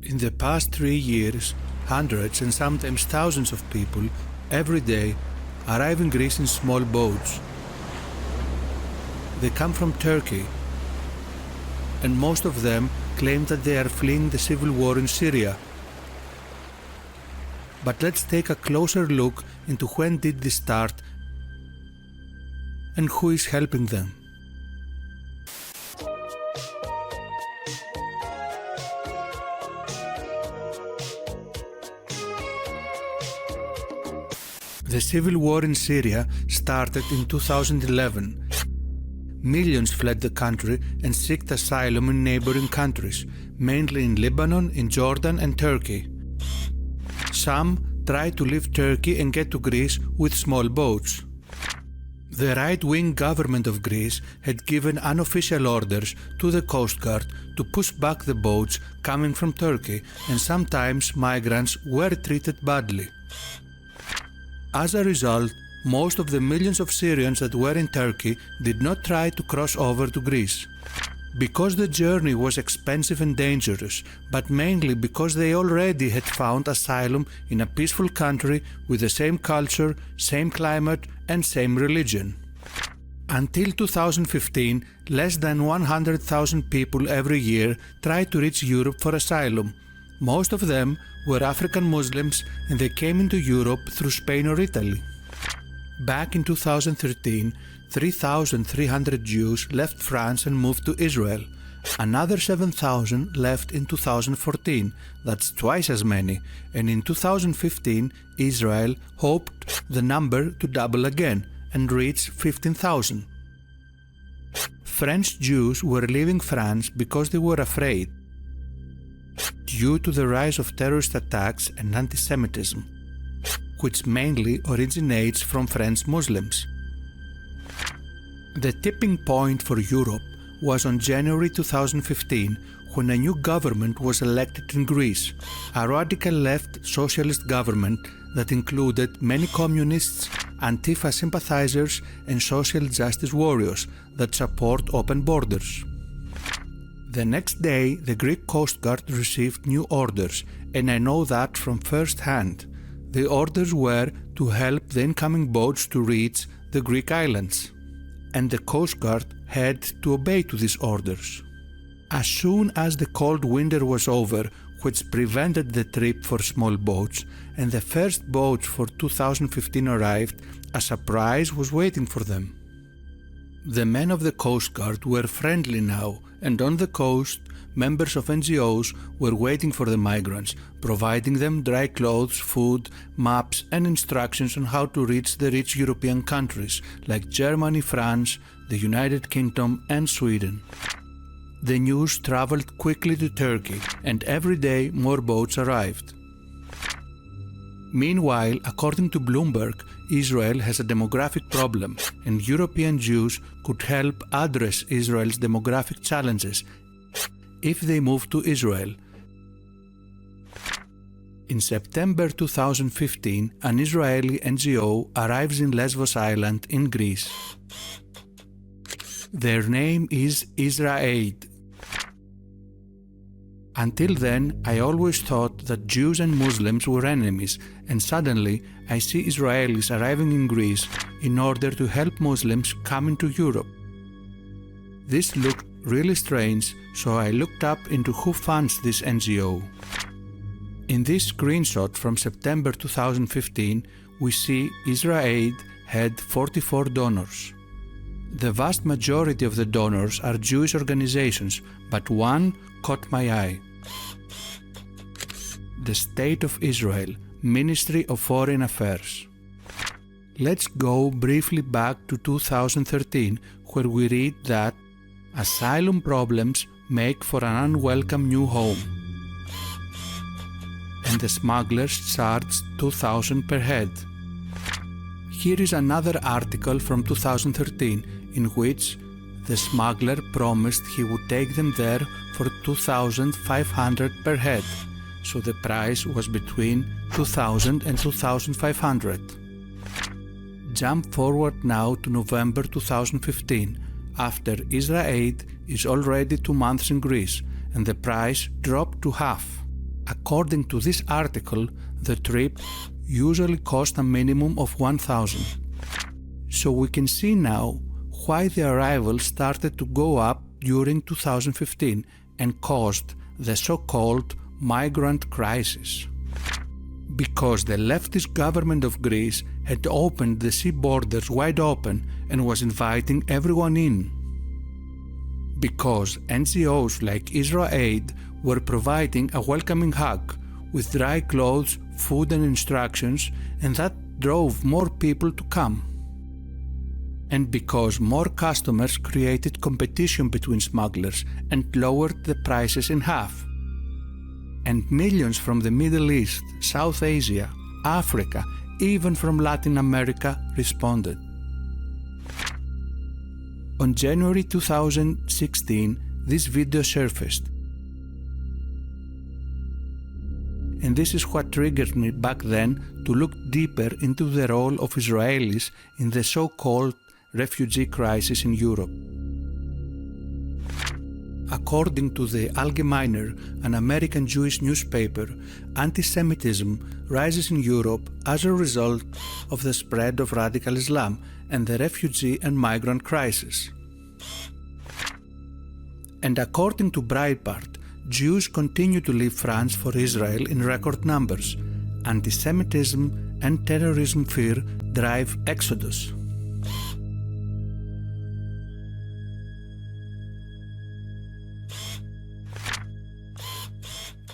In the past 3 years, hundreds and sometimes thousands of people every day arrive in Greece in small boats. They come from Turkey, and most of them claim that they are fleeing the civil war in Syria. But let's take a closer look into when did this start and who is helping them. The civil war in Syria started in 2011. Millions fled the country and sought asylum in neighboring countries, mainly in Lebanon, in Jordan and Turkey. Some tried to leave Turkey and get to Greece with small boats. The right-wing government of Greece had given unofficial orders to the Coast Guard to push back the boats coming from Turkey, and sometimes migrants were treated badly. As a result, most of the millions of Syrians that were in Turkey did not try to cross over to Greece. Because the journey was expensive and dangerous, but mainly because they already had found asylum in a peaceful country with the same culture, same climate, and same religion. Until 2015, less than 100,000 people every year tried to reach Europe for asylum. Most of them were African Muslims, and they came into Europe through Spain or Italy. Back in 2013, 3,300 Jews left France and moved to Israel. Another 7,000 left in 2014, that's twice as many, and in 2015 Israel hoped the number to double again and reach 15,000. French Jews were leaving France because they were afraid, due to the rise of terrorist attacks and anti-Semitism, which mainly originates from French Muslims. The tipping point for Europe was on January 2015, when a new government was elected in Greece, a radical left socialist government that included many communists, Antifa sympathizers, and social justice warriors that support open borders. The next day, the Greek Coast Guard received new orders, and I know that from first hand. The orders were to help the incoming boats to reach the Greek islands, and the Coast Guard had to obey to these orders. As soon as the cold winter was over, which prevented the trip for small boats, and the first boats for 2015 arrived, a surprise was waiting for them. The men of the Coast Guard were friendly now, and on the coast, members of NGOs were waiting for the migrants, providing them dry clothes, food, maps, and instructions on how to reach the rich European countries like Germany, France, the United Kingdom, and Sweden. The news traveled quickly to Turkey, and every day more boats arrived. Meanwhile, according to Bloomberg, Israel has a demographic problem, and European Jews could help address Israel's demographic challenges if they move to Israel. In September 2015, an Israeli NGO arrives in Lesbos Island in Greece. Their name is IsraAid. Until then, I always thought that Jews and Muslims were enemies, and suddenly I see Israelis arriving in Greece in order to help Muslims come into Europe. This looked really strange, so I looked up into who funds this NGO. In this screenshot from September 2015, we see IsraAid had 44 donors. The vast majority of the donors are Jewish organizations, but one caught my eye. The State of Israel, Ministry of Foreign Affairs. Let's go briefly back to 2013, where we read that asylum problems make for an unwelcome new home, and the smugglers charged 2,000 per head. Here is another article from 2013 in which the smuggler promised he would take them there for 2,500 per head, so the price was between 2,000 and 2,500. Jump forward now to November 2015, after IsraAid is already 2 months in Greece, and the price dropped to half. According to this article, the trip usually cost a minimum of $1,000. So we can see now why the arrivals started to go up during 2015 and caused the so-called migrant crisis. Because the leftist government of Greece had opened the sea borders wide open and was inviting everyone in. Because NGOs like Israel Aid were providing a welcoming hug with dry clothes, food and instructions, and that drove more people to come. And because more customers created competition between smugglers and lowered the prices in half. And millions from the Middle East, South Asia, Africa, even from Latin America responded. On January 2016, this video surfaced. And this is what triggered me back then to look deeper into the role of Israelis in the so-called refugee crisis in Europe. According to the Allgemeiner, an American Jewish newspaper, anti-Semitism rises in Europe as a result of the spread of radical Islam and the refugee and migrant crisis. And according to Breitbart, Jews continue to leave France for Israel in record numbers. Anti-Semitism and terrorism fear drive exodus.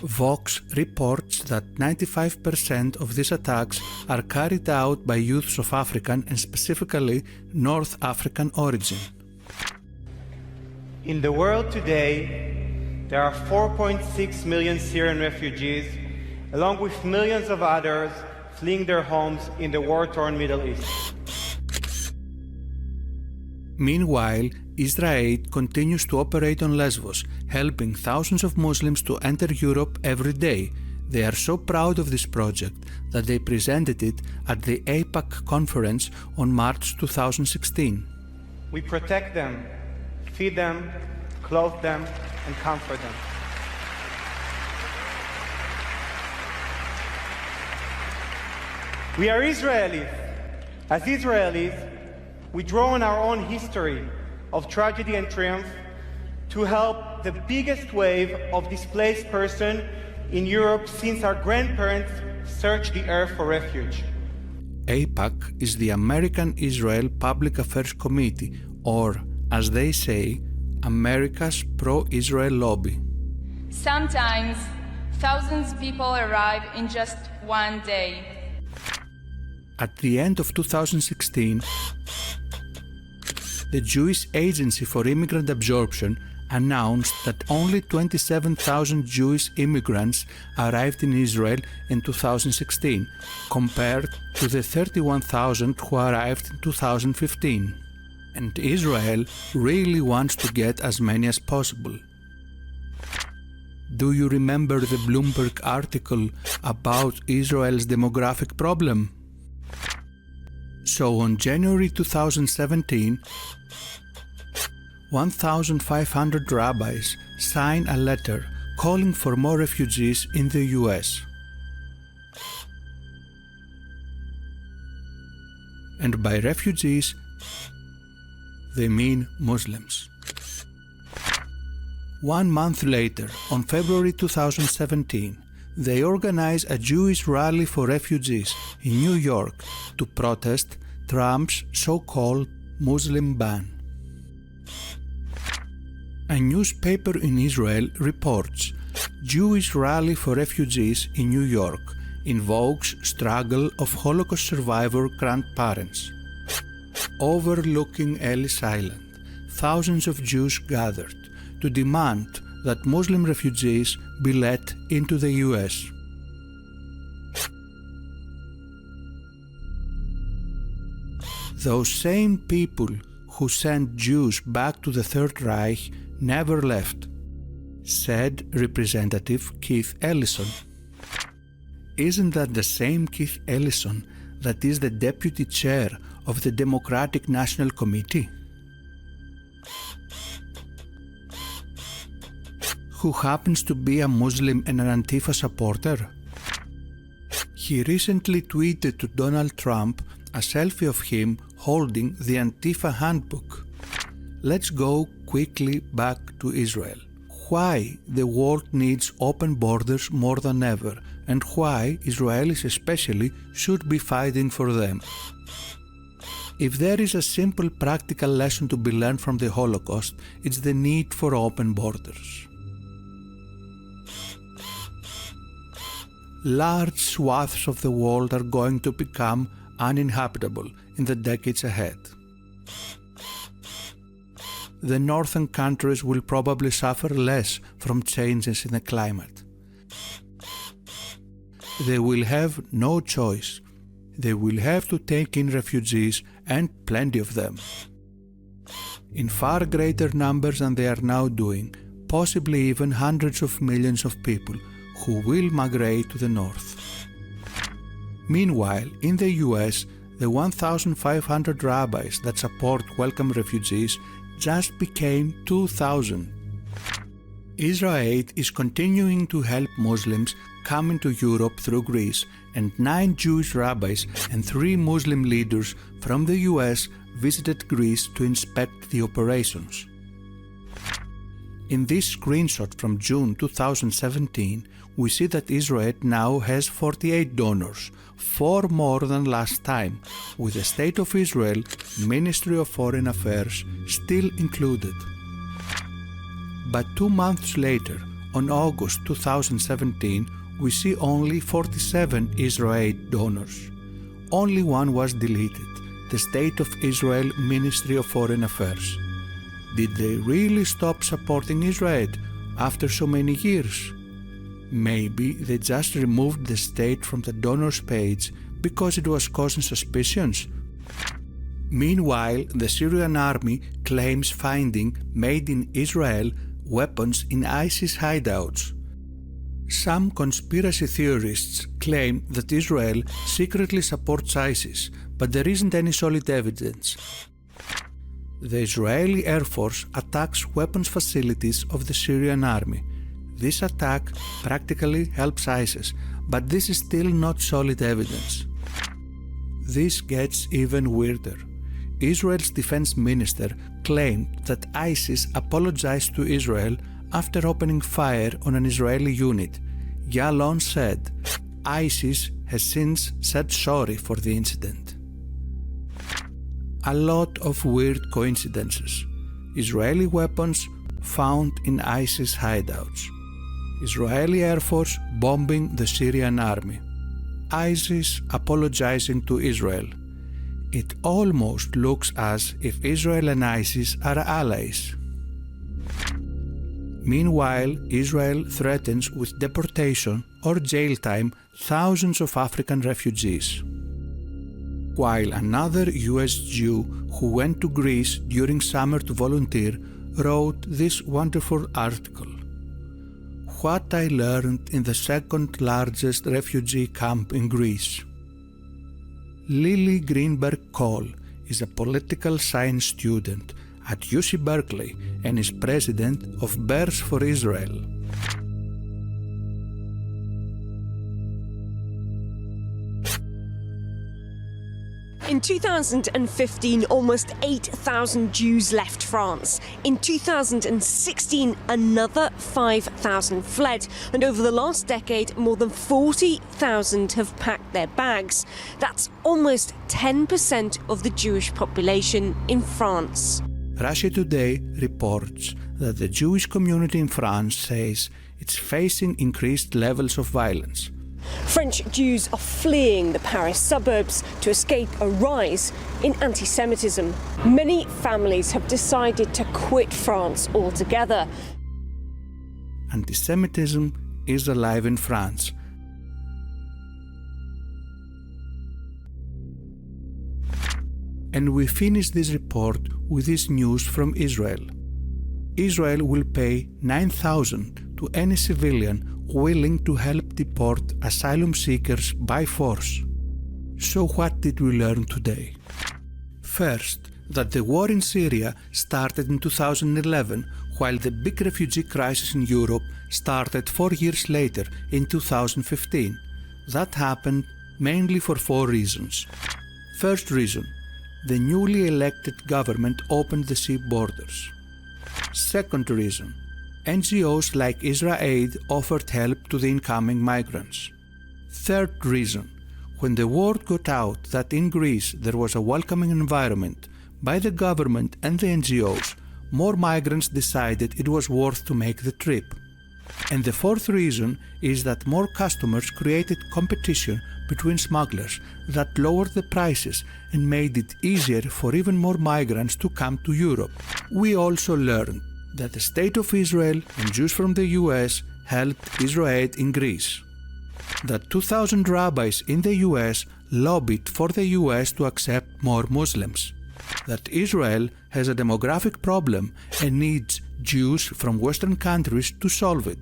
Vox reports that 95% of these attacks are carried out by youths of African and specifically North African origin. In the world today, there are 4.6 million Syrian refugees, along with millions of others fleeing their homes in the war-torn Middle East. Meanwhile, Israel continues to operate on Lesbos, helping thousands of Muslims to enter Europe every day. They are so proud of this project that they presented it at the AIPAC conference on March 2016. We protect them, feed them, clothe them, and comfort them. We are Israelis. As Israelis, we draw on our own history of tragedy and triumph to help the biggest wave of displaced persons in Europe since our grandparents searched the earth for refuge. AIPAC is the American Israel Public Affairs Committee, or, as they say, America's pro-Israel lobby. Sometimes, thousands of people arrive in just one day. At the end of 2016, the Jewish Agency for Immigrant Absorption announced that only 27,000 Jewish immigrants arrived in Israel in 2016, compared to the 31,000 who arrived in 2015. And Israel really wants to get as many as possible. Do you remember the Bloomberg article about Israel's demographic problem? So on January 2017, 1,500 rabbis signed a letter calling for more refugees in the US. And by refugees, they mean Muslims. 1 month later, on February 2017, they organized a Jewish rally for refugees in New York to protest Trump's so-called Muslim ban. A newspaper in Israel reports Jewish rally for refugees in New York invokes struggle of Holocaust survivor grandparents. Overlooking Ellis Island, thousands of Jews gathered to demand that Muslim refugees be let into the US. Those same people who sent Jews back to the Third Reich never left, said Representative Keith Ellison. Isn't that the same Keith Ellison that is the deputy chair of the Democratic National Committee? who happens to be a Muslim and an Antifa supporter? He recently tweeted to Donald Trump a selfie of him holding the Antifa handbook. Let's go quickly back to Israel. Why the world needs open borders more than ever, and why Israelis especially should be fighting for them. If there is a simple practical lesson to be learned from the Holocaust, it's the need for open borders. Large swaths of the world are going to become uninhabitable in the decades ahead. The northern countries will probably suffer less from changes in the climate. They will have no choice. They will have to take in refugees, and plenty of them. In far greater numbers than they are now doing, possibly even hundreds of millions of people who will migrate to the north. Meanwhile, in the US, the 1,500 rabbis that support welcome refugees just became 2,000. Israel is continuing to help Muslims come into Europe through Greece, and 9 Jewish rabbis and 3 Muslim leaders from the US visited Greece to inspect the operations. In this screenshot from June 2017, we see that Israel now has 48 donors, 4 more than last time, with the State of Israel, Ministry of Foreign Affairs still included. But 2 months later, on August 2017, we see only 47 Israeli donors. Only one was deleted, the State of Israel Ministry of Foreign Affairs. Did they really stop supporting Israel after so many years? Maybe they just removed the state from the donors page because it was causing suspicions. Meanwhile, the Syrian army claims finding, made in Israel, weapons in ISIS hideouts. Some conspiracy theorists claim that Israel secretly supports ISIS, but there isn't any solid evidence. The Israeli Air Force attacks weapons facilities of the Syrian army. This attack practically helps ISIS, but this is still not solid evidence. This gets even weirder. Israel's defense minister claimed that ISIS apologized to Israel after opening fire on an Israeli unit. Yalon said, ISIS has since said sorry for the incident. A lot of weird coincidences. Israeli weapons found in ISIS hideouts. Israeli Air Force bombing the Syrian army. ISIS apologizing to Israel. It almost looks as if Israel and ISIS are allies. Meanwhile, Israel threatens with deportation or jail time thousands of African refugees. While another US Jew who went to Greece during summer to volunteer wrote this wonderful article. What I learned in the second largest refugee camp in Greece. Lily Greenberg Cole is a political science student at UC Berkeley and is president of Bears for Israel. In 2015, almost 8,000 Jews left France. In 2016, another 5,000 fled. And over the last decade, more than 40,000 have packed their bags. That's almost 10% of the Jewish population in France. Russia Today reports that the Jewish community in France says it's facing increased levels of violence. French Jews are fleeing the Paris suburbs to escape a rise in anti-Semitism. Many families have decided to quit France altogether. Anti-Semitism is alive in France. And we finish this report with this news from Israel. Israel will pay $9,000 to any civilian willing to help deport asylum seekers by force. So what did we learn today? First, that the war in Syria started in 2011, while the big refugee crisis in Europe started 4 years later in 2015. That happened mainly for 4 reasons. First reason, the newly elected government opened the sea borders. Second reason, NGOs like IsraAid offered help to the incoming migrants. Third reason, when the word got out that in Greece there was a welcoming environment by the government and the NGOs, more migrants decided it was worth to make the trip. And the fourth reason is that more customers created competition between smugglers that lowered the prices and made it easier for even more migrants to come to Europe. We also learned that the State of Israel and Jews from the US helped IsraAid in Greece. That 2,000 rabbis in the US lobbied for the US to accept more Muslims. That Israel has a demographic problem and needs Jews from Western countries to solve it.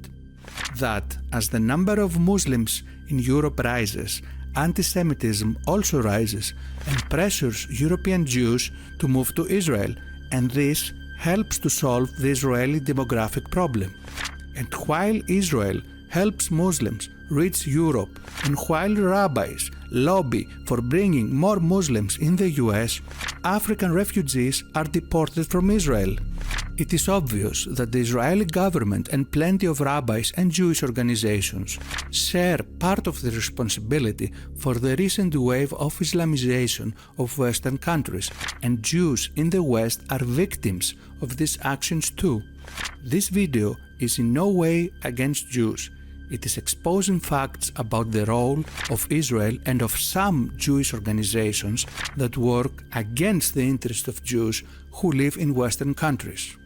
That as the number of Muslims in Europe rises, anti-Semitism also rises and pressures European Jews to move to Israel, and this helps to solve the Israeli demographic problem. And while Israel helps Muslims reach Europe, and while rabbis lobby for bringing more Muslims in the US, African refugees are deported from Israel. It is obvious that the Israeli government and plenty of rabbis and Jewish organizations share part of the responsibility for the recent wave of Islamization of Western countries, and Jews in the West are victims of these actions too. This video is in no way against Jews. It is exposing facts about the role of Israel and of some Jewish organizations that work against the interests of Jews who live in Western countries.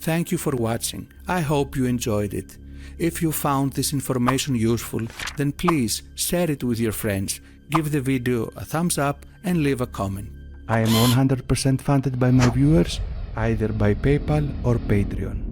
Thank you for watching. I hope you enjoyed it. If you found this information useful, then please share it with your friends, give the video a thumbs up and leave a comment. I am 100% funded by my viewers, either by PayPal or Patreon.